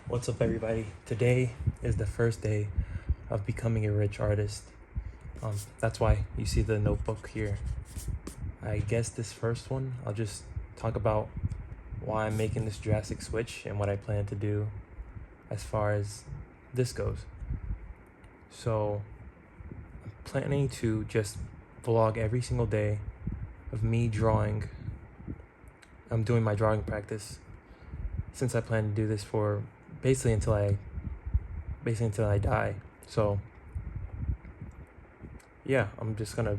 What's up, everybody? Today is the first day of becoming a rich artist. That's why you see the notebook here. I guess this first one, I'll just talk about why I'm making this drastic switch and what I plan to do as far as this goes. So, I'm planning to just vlog every single day of me drawing. I'm doing my drawing practice since I plan to do this for basically until I die. So yeah, I'm just gonna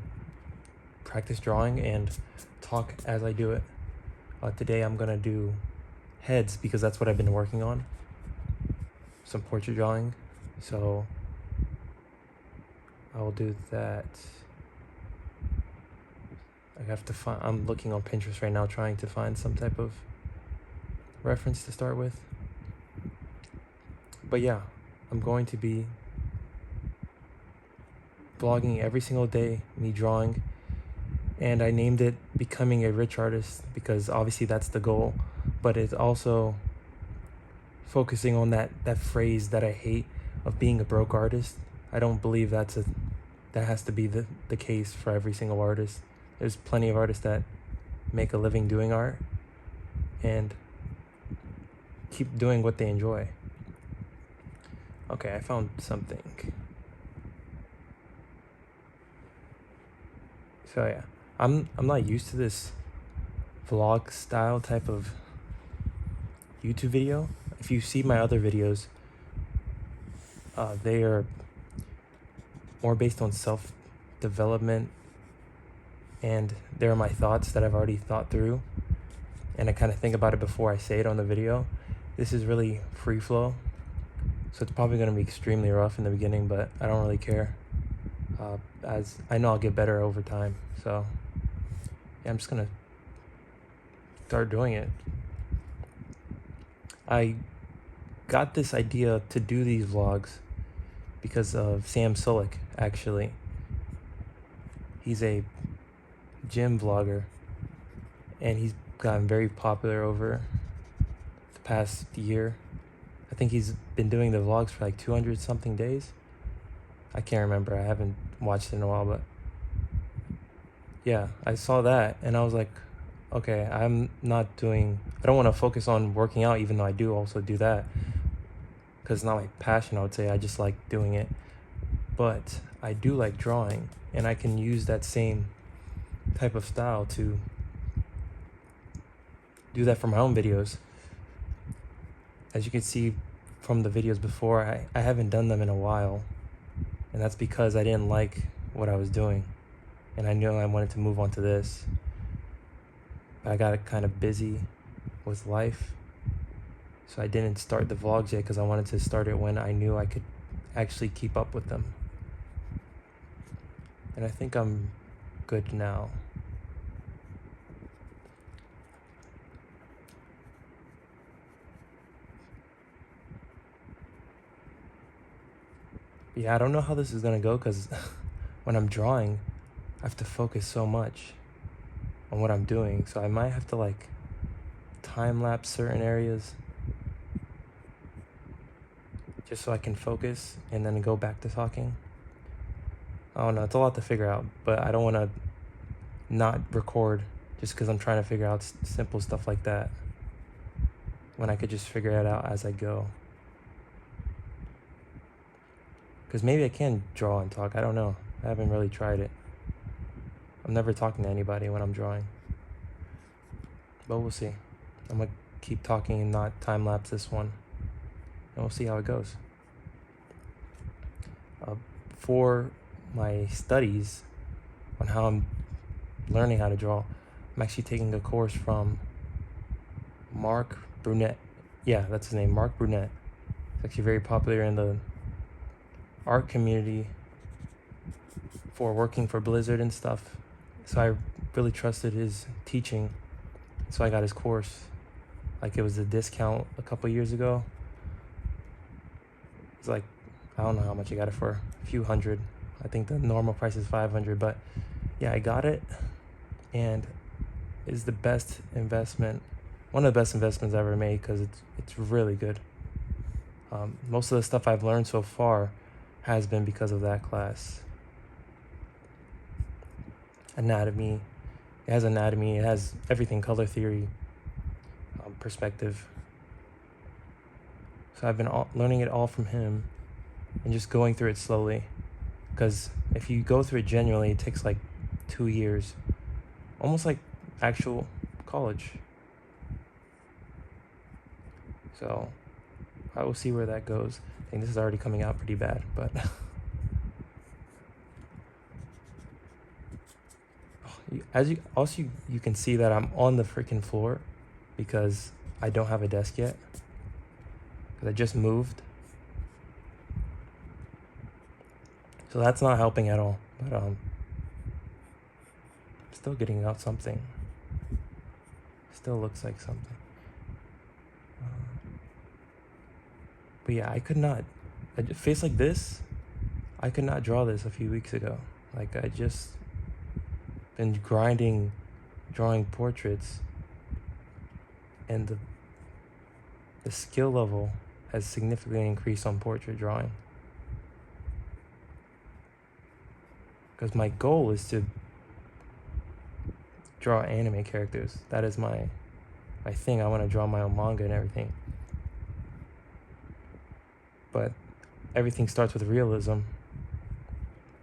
practice drawing and talk as I do it. Today I'm gonna do heads because that's what I've been working on. Some portrait drawing, so I will do that. I'm looking on Pinterest right now trying to find some type of reference to start with. But yeah, I'm going to be vlogging every single day, me drawing, and I named it Becoming a Rich Artist because obviously that's the goal, but it's also focusing on that phrase that I hate of being a broke artist. I don't believe that has to be the case for every single artist. There's plenty of artists that make a living doing art and keep doing what they enjoy. Okay, I found something. So yeah, I'm not used to this vlog style type of YouTube video. If you see my other videos, they are more based on self-development, and they're my thoughts that I've already thought through, and I kind of think about it before I say it on the video. This is really free flow, so it's probably going to be extremely rough in the beginning, but I don't really care, as I know I'll get better over time. So yeah, I'm just gonna start doing it. I got this idea to do these vlogs because of Sam Sulek, actually. He's a gym vlogger, and he's gotten very popular over the past year. I think he's been doing the vlogs for like 200 something days. I can't remember, I haven't watched it in a while, but yeah, I saw that and I was like, okay, I don't want to focus on working out, even though I do also do that, because it's not my passion, I would say. I just like doing it. But I do like drawing, and I can use that same type of style to do that for my own videos. As you can see from the videos before, I haven't done them in a while, and that's because I didn't like what I was doing, and I knew I wanted to move on to this. But I got kind of busy with life, so I didn't start the vlogs yet because I wanted to start it when I knew I could actually keep up with them. And I think I'm good now. Yeah, I don't know how this is gonna go because when I'm drawing, I have to focus so much on what I'm doing, so I might have to like time lapse certain areas just so I can focus and then go back to talking. I don't know, it's a lot to figure out, but I don't want to not record just because I'm trying to figure out simple stuff like that when I could just figure it out as I go. Because maybe I can draw and talk, I don't know. I haven't really tried it. I'm never talking to anybody when I'm drawing. But we'll see. I'm going to keep talking and not time-lapse this one. And we'll see how it goes. For my studies on how I'm learning how to draw, I'm actually taking a course from Mark Brunette. Yeah, that's his name, Mark Brunette. He's actually very popular in the art community for working for Blizzard and stuff. So I really trusted his teaching, so I got his course. Like, it was a discount a couple years ago. It's like, I don't know how much I got it for, a few hundred. I think the normal price is 500, but yeah, I got it, and it's the best investment, one of the best investments I ever made, because it's really good. Most of the stuff I've learned so far has been because of that class. Anatomy, it has anatomy, it has everything, color theory, perspective. So I've been learning it all from him and just going through it slowly. Because if you go through it genuinely, it takes like 2 years, almost like actual college. So I will see where that goes. I think this is already coming out pretty bad, but you can see that I'm on the freaking floor because I don't have a desk yet. Because I just moved. So that's not helping at all. But I'm still getting out something. Still looks like something. But yeah, I could not. A face like this, I could not draw this a few weeks ago. Like, I just been grinding, drawing portraits, and the skill level has significantly increased on portrait drawing. Because my goal is to draw anime characters. That is my thing. I want to draw my own manga and everything. But everything starts with realism.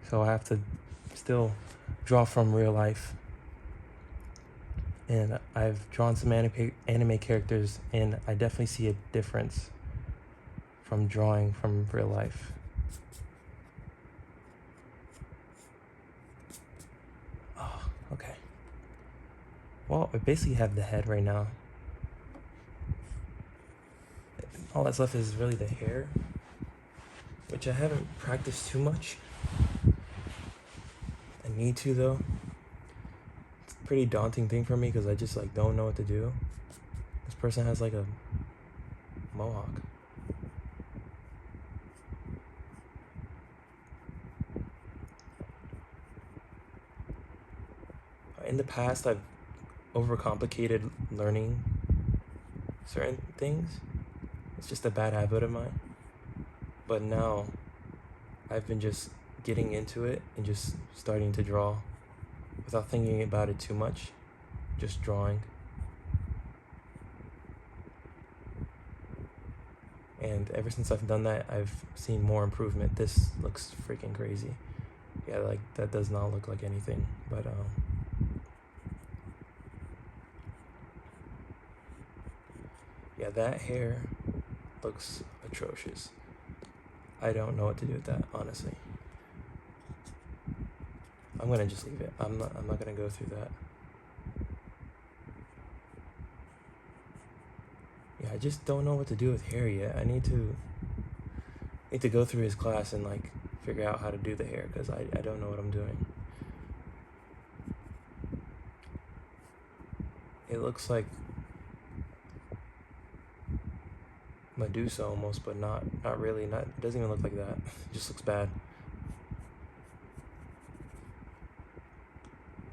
So I have to still draw from real life. And I've drawn some anime characters, and I definitely see a difference from drawing from real life. Oh, okay. Well, I basically have the head right now. All that's left is really the hair, which I haven't practiced too much. I need to, though. It's a pretty daunting thing for me because I just like don't know what to do. This person has like a mohawk. In the past, I've overcomplicated learning certain things. It's just a bad habit of mine. But now, I've been just getting into it and just starting to draw without thinking about it too much. Just drawing. And ever since I've done that, I've seen more improvement. This looks freaking crazy. Yeah, like, that does not look like anything. But, yeah, that hair looks atrocious. I don't know what to do with that, honestly. I'm gonna just leave it. I'm not gonna go through that. Yeah, I just don't know what to do with hair yet. I need to go through his class and like figure out how to do the hair because I don't know what I'm doing. It looks like Medusa almost, but not really. It doesn't even look like that. It just looks bad.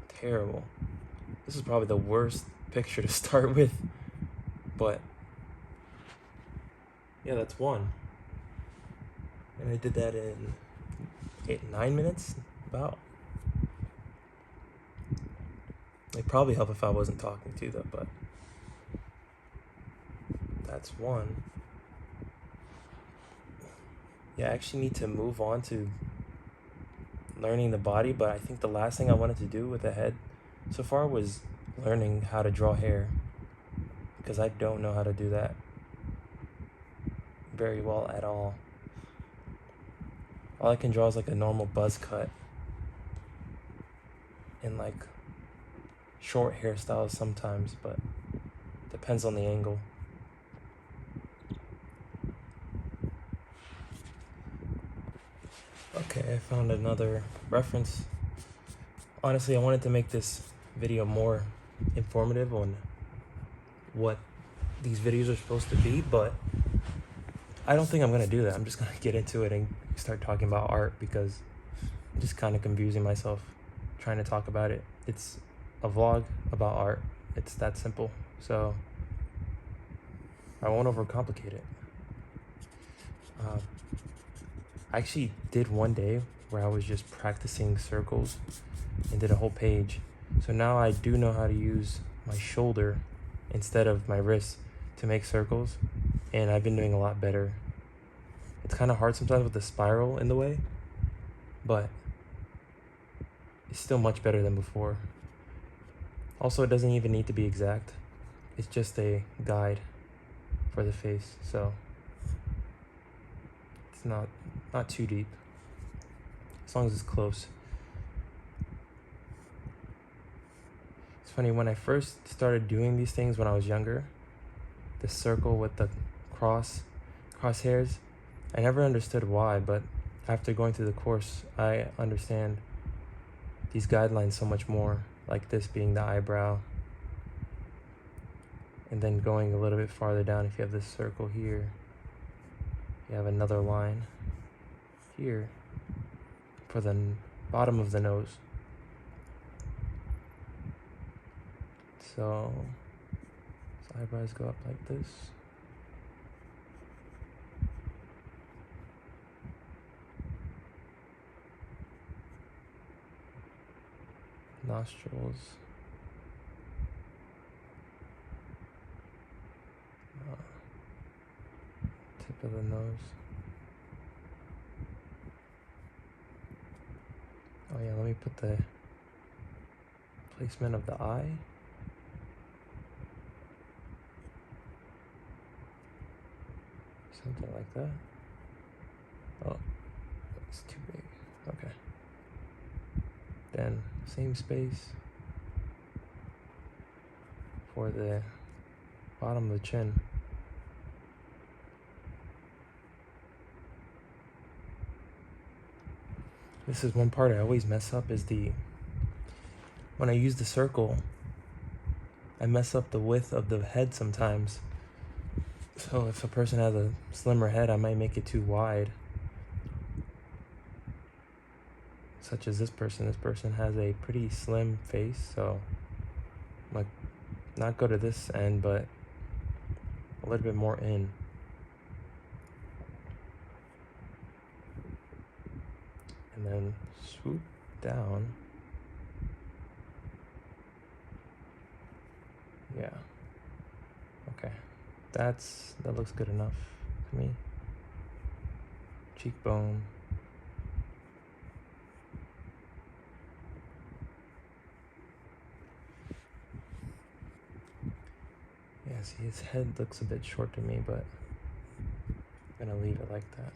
Terrible. This is probably the worst picture to start with, but yeah, that's one. And I did that in 9 minutes, about. It'd probably help if I wasn't talking to you though, but that's one. Yeah, I actually need to move on to learning the body, but I think the last thing I wanted to do with the head so far was learning how to draw hair, because I don't know how to do that very well at all. All I can draw is like a normal buzz cut and like short hairstyles sometimes, but depends on the angle. Okay, I found another reference. Honestly, I wanted to make this video more informative on what these videos are supposed to be, but I don't think I'm gonna do that. I'm just gonna get into it and start talking about art because I'm just kind of confusing myself trying to talk about it. It's a vlog about art. It's that simple. So I won't overcomplicate it. I actually did one day where I was just practicing circles and did a whole page. So now I do know how to use my shoulder instead of my wrist to make circles, and I've been doing a lot better. It's kind of hard sometimes with the spiral in the way, but it's still much better than before. Also, it doesn't even need to be exact. It's just a guide for the face, so it's not too deep, as long as it's close. It's funny, when I first started doing these things when I was younger, the circle with the crosshairs, I never understood why, but after going through the course, I understand these guidelines so much more, like this being the eyebrow, and then going a little bit farther down, if you have this circle here, you have another line here for the bottom of the nose. So eyebrows go up like this. Nostrils. Tip of the nose. Oh yeah, let me put the placement of the eye. Something like that. Oh, it's too big. Okay. Then same space for the bottom of the chin. This is one part I always mess up, is when I use the circle, I mess up the width of the head sometimes. So if a person has a slimmer head, I might make it too wide. Such as this person. This person has a pretty slim face, so like not go to this end, but a little bit more in. And then swoop down. Yeah. Okay. That looks good enough to me. Cheekbone. Yeah, see, his head looks a bit short to me, but I'm gonna leave it like that.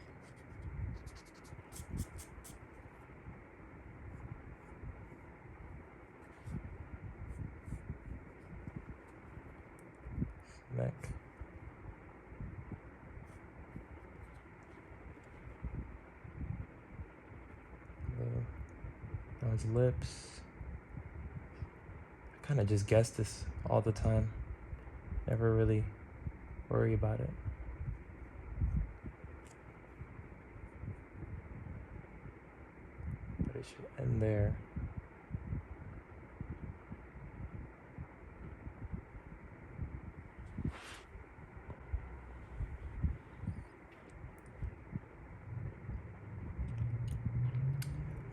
Neck. Now his lips. I kind of just guess this all the time. Never really worry about it. But it should end there.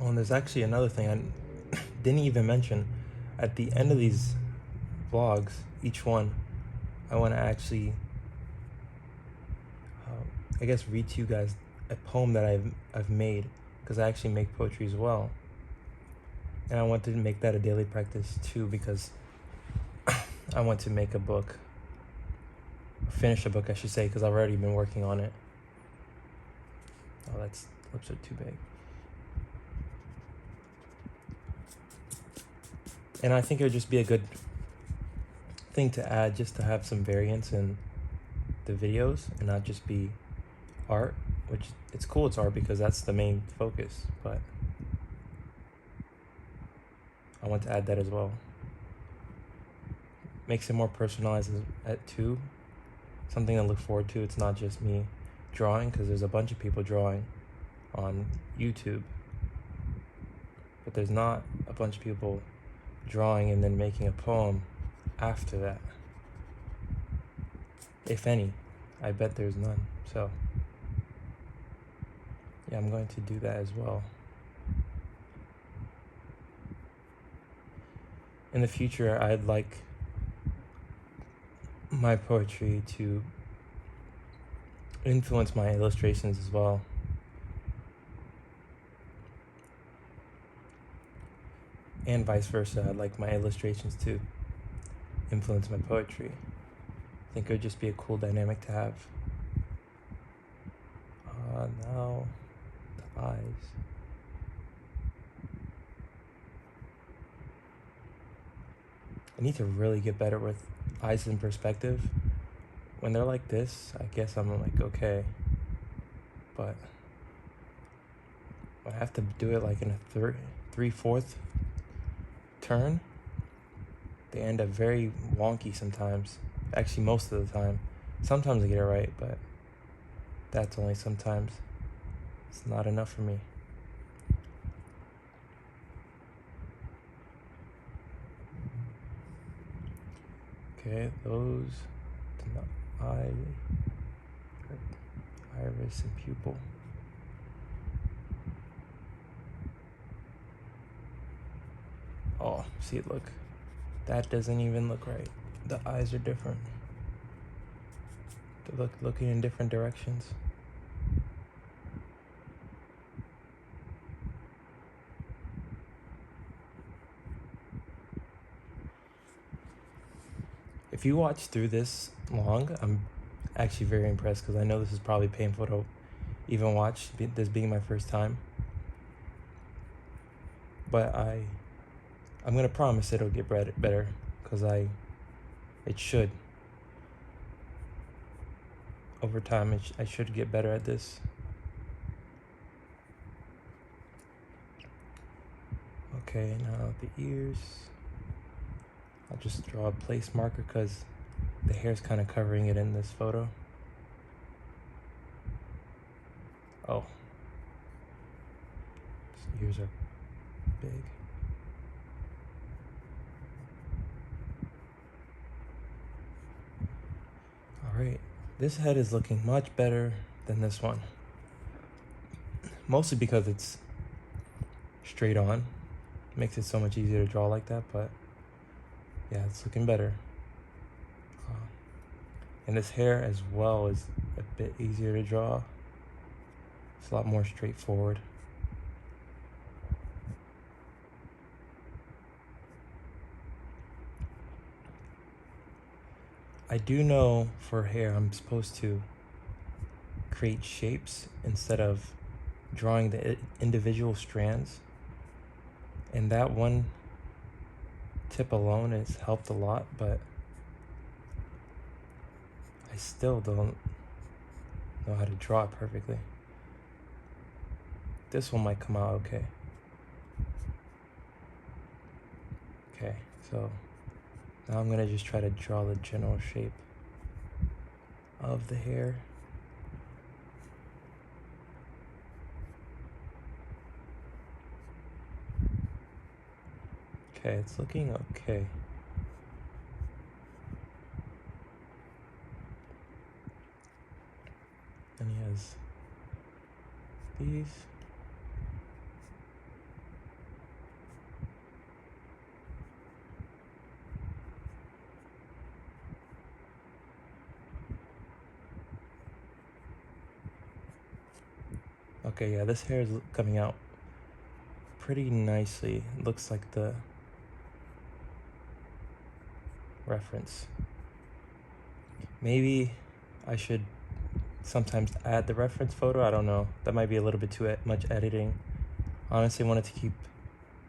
Oh, and there's actually another thing I didn't even mention. At the end of these vlogs, each one, I want to actually, I guess, read to you guys a poem that I've made, because I actually make poetry as well. And I wanted to make that a daily practice too, because I want to make a book, finish a book I should say, because I've already been working on it. Oh, that's lips are too big. And I think it would just be a good thing to add, just to have some variance in the videos and not just be art, which it's cool, it's art because that's the main focus, but I want to add that as well. Makes it more personalized at too, something to look forward to. It's not just me drawing, because there's a bunch of people drawing on YouTube, but there's not a bunch of people drawing and then making a poem after that. If any, I bet there's none. So Yeah, I'm going to do that as well. In the future, I'd like my poetry to influence my illustrations as well. And vice versa, I'd like my illustrations to influence my poetry. I think it would just be a cool dynamic to have. Now, the eyes. I need to really get better with eyes in perspective. When they're like this, I guess I'm like, okay. But I have to do it like in a 3/4 turn. They end up very wonky sometimes. Actually, most of the time. Sometimes I get it right, but that's only sometimes. It's not enough for me. Okay, those, the eye, iris, and pupil. Oh, see, look. That doesn't even look right. The eyes are different. They're looking in different directions. If you watch through this long, I'm actually very impressed because I know this is probably painful to even watch, this being my first time. But I'm gonna promise it'll get better because it should. Over time, I should get better at this. Okay, now the ears. I'll just draw a place marker because the hair's kind of covering it in this photo. Oh. His ears are big. Alright, this head is looking much better than this one. Mostly because it's straight on. Makes it so much easier to draw like that, but yeah, it's looking better. And this hair as well is a bit easier to draw. It's a lot more straightforward. I do know for hair I'm supposed to create shapes instead of drawing the individual strands. And that one tip alone has helped a lot, but I still don't know how to draw it perfectly. This one might come out okay. Okay, so now I'm gonna just try to draw the general shape of the hair. Okay, it's looking okay. And he has these. Okay, yeah, this hair is coming out pretty nicely. It looks like the reference. Maybe I should sometimes add the reference photo. I don't know. That might be a little bit too much editing. Honestly, I wanted to keep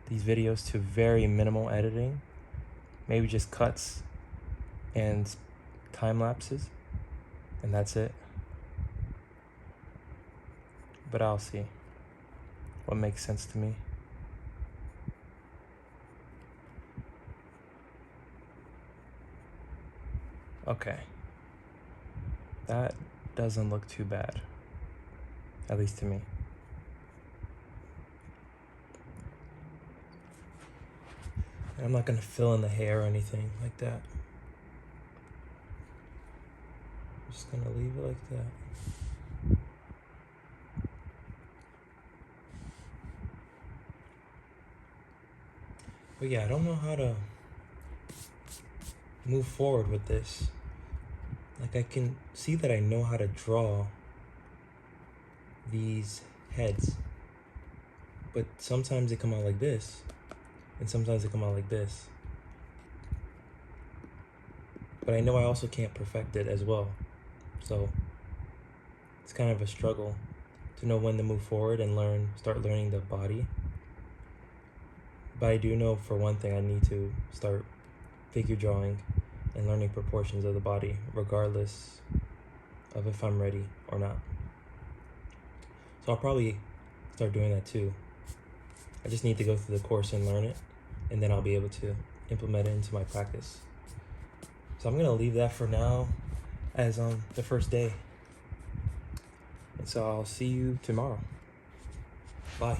these videos to very minimal editing. Maybe just cuts and time lapses, and that's it. But I'll see what makes sense to me. Okay. That doesn't look too bad. At least to me. I'm not gonna fill in the hair or anything like that. I'm just gonna leave it like that. But yeah, I don't know how to move forward with this. Like, I can see that I know how to draw these heads, but sometimes they come out like this, and sometimes they come out like this. But I know I also can't perfect it as well. So it's kind of a struggle to know when to move forward and start learning the body. But I do know for one thing I need to start figure drawing and learning proportions of the body, regardless of if I'm ready or not. So I'll probably start doing that too. I just need to go through the course and learn it, and then I'll be able to implement it into my practice. So I'm gonna leave that for now as the first day. And so I'll see you tomorrow. Bye.